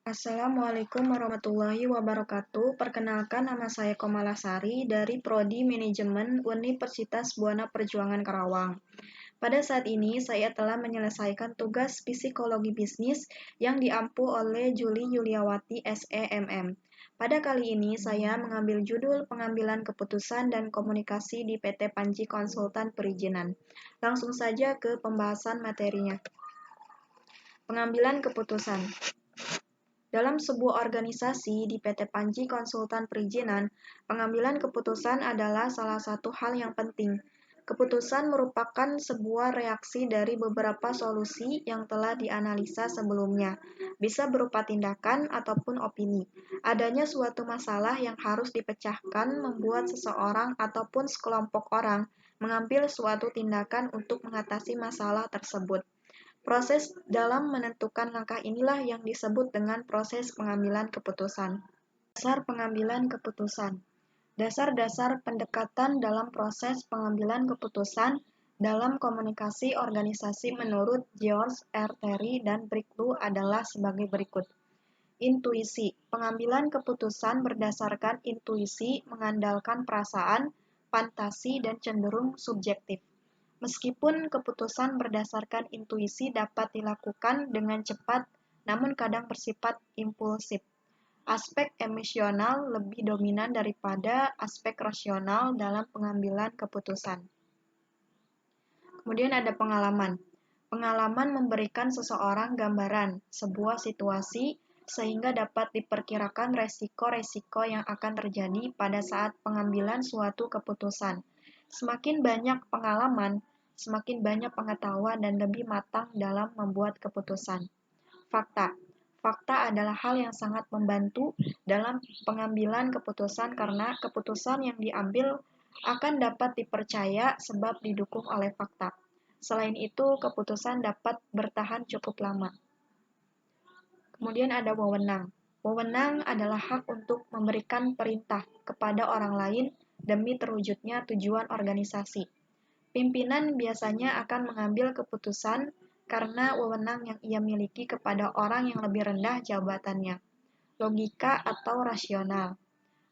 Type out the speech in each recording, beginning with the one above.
Assalamualaikum warahmatullahi wabarakatuh. Perkenalkan, nama saya Komalasari dari Prodi Manajemen Universitas Buana Perjuangan Karawang. Pada saat ini, saya telah menyelesaikan tugas psikologi bisnis yang diampu oleh Juli Yuliawati SEMM. Pada kali ini, saya mengambil judul Pengambilan Keputusan dan Komunikasi di PT Panji Konsultan Perizinan. Langsung saja ke pembahasan materinya. Pengambilan keputusan. Dalam sebuah organisasi di PT Panji Konsultan Perizinan, pengambilan keputusan adalah salah satu hal yang penting. Keputusan merupakan sebuah reaksi dari beberapa solusi yang telah dianalisa sebelumnya, bisa berupa tindakan ataupun opini. Adanya suatu masalah yang harus dipecahkan membuat seseorang ataupun sekelompok orang mengambil suatu tindakan untuk mengatasi masalah tersebut. Proses dalam menentukan langkah inilah yang disebut dengan proses pengambilan keputusan. Dasar pengambilan keputusan. Dasar-dasar pendekatan dalam proses pengambilan keputusan dalam komunikasi organisasi menurut George R. Terry dan Bricklow adalah sebagai berikut. Intuisi. Pengambilan keputusan berdasarkan intuisi mengandalkan perasaan, fantasi, dan cenderung subjektif. Meskipun keputusan berdasarkan intuisi dapat dilakukan dengan cepat, namun kadang bersifat impulsif. Aspek emosional lebih dominan daripada aspek rasional dalam pengambilan keputusan. Kemudian ada pengalaman. Pengalaman memberikan seseorang gambaran sebuah situasi sehingga dapat diperkirakan resiko-resiko yang akan terjadi pada saat pengambilan suatu keputusan. Semakin banyak pengalaman, semakin banyak pengetahuan dan lebih matang dalam membuat keputusan. Fakta. Fakta adalah hal yang sangat membantu dalam pengambilan keputusan karena keputusan yang diambil akan dapat dipercaya sebab didukung oleh fakta. Selain itu, keputusan dapat bertahan cukup lama. Kemudian ada wewenang. Wewenang adalah hak untuk memberikan perintah kepada orang lain demi terwujudnya tujuan organisasi. Pimpinan biasanya akan mengambil keputusan karena wewenang yang ia miliki kepada orang yang lebih rendah jabatannya. Logika atau rasional.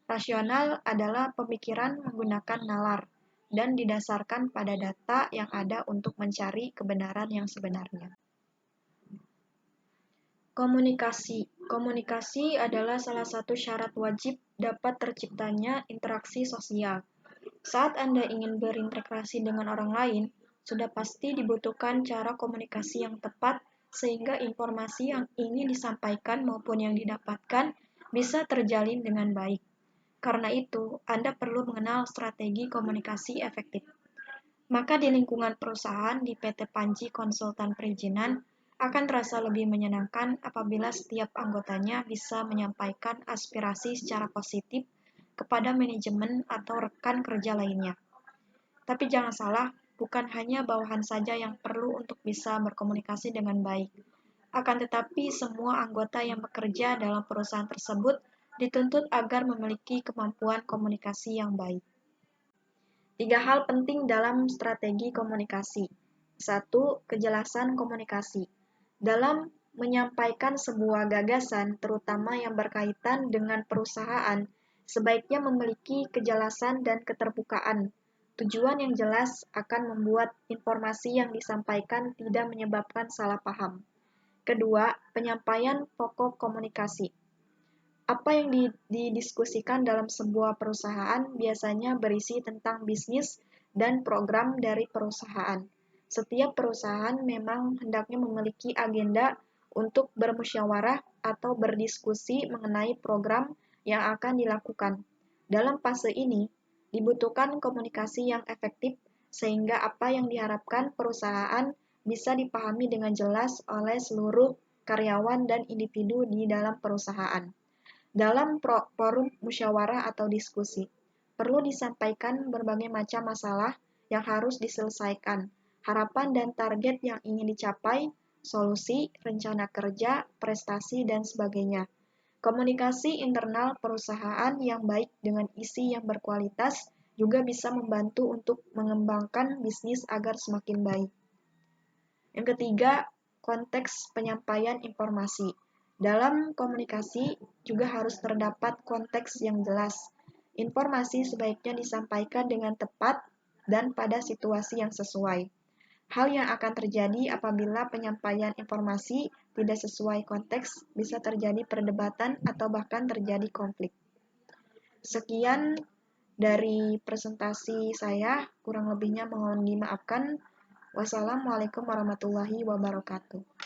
Rasional adalah pemikiran menggunakan nalar dan didasarkan pada data yang ada untuk mencari kebenaran yang sebenarnya. Komunikasi. Komunikasi adalah salah satu syarat wajib dapat terciptanya interaksi sosial. Saat Anda ingin berinteraksi dengan orang lain, sudah pasti dibutuhkan cara komunikasi yang tepat sehingga informasi yang ingin disampaikan maupun yang didapatkan bisa terjalin dengan baik. Karena itu, Anda perlu mengenal strategi komunikasi efektif. Maka di lingkungan perusahaan di PT Panji Konsultan Perizinan akan terasa lebih menyenangkan apabila setiap anggotanya bisa menyampaikan aspirasi secara positif kepada manajemen atau rekan kerja lainnya. Tapi jangan salah, bukan hanya bawahan saja yang perlu untuk bisa berkomunikasi dengan baik. Akan tetapi semua anggota yang bekerja dalam perusahaan tersebut dituntut agar memiliki kemampuan komunikasi yang baik. 3 hal penting dalam strategi komunikasi. 1. Kejelasan komunikasi. Dalam menyampaikan sebuah gagasan, terutama yang berkaitan dengan perusahaan, sebaiknya memiliki kejelasan dan keterbukaan. Tujuan yang jelas akan membuat informasi yang disampaikan tidak menyebabkan salah paham. Kedua, penyampaian pokok komunikasi. Apa yang didiskusikan dalam sebuah perusahaan biasanya berisi tentang bisnis dan program dari perusahaan. Setiap perusahaan memang hendaknya memiliki agenda untuk bermusyawarah atau berdiskusi mengenai program yang akan dilakukan. Dalam fase ini, dibutuhkan komunikasi yang efektif sehingga apa yang diharapkan perusahaan bisa dipahami dengan jelas oleh seluruh karyawan dan individu di dalam perusahaan. Dalam forum musyawarah atau diskusi, perlu disampaikan berbagai macam masalah yang harus diselesaikan, harapan dan target yang ingin dicapai, solusi, rencana kerja, prestasi, dan sebagainya. Komunikasi internal perusahaan yang baik dengan isi yang berkualitas juga bisa membantu untuk mengembangkan bisnis agar semakin baik. Yang ketiga, konteks penyampaian informasi. Dalam komunikasi juga harus terdapat konteks yang jelas. Informasi sebaiknya disampaikan dengan tepat dan pada situasi yang sesuai. Hal yang akan terjadi apabila penyampaian informasi tidak sesuai konteks bisa terjadi perdebatan atau bahkan terjadi konflik. Sekian dari presentasi saya, kurang lebihnya mohon dimaafkan. Wassalamualaikum warahmatullahi wabarakatuh.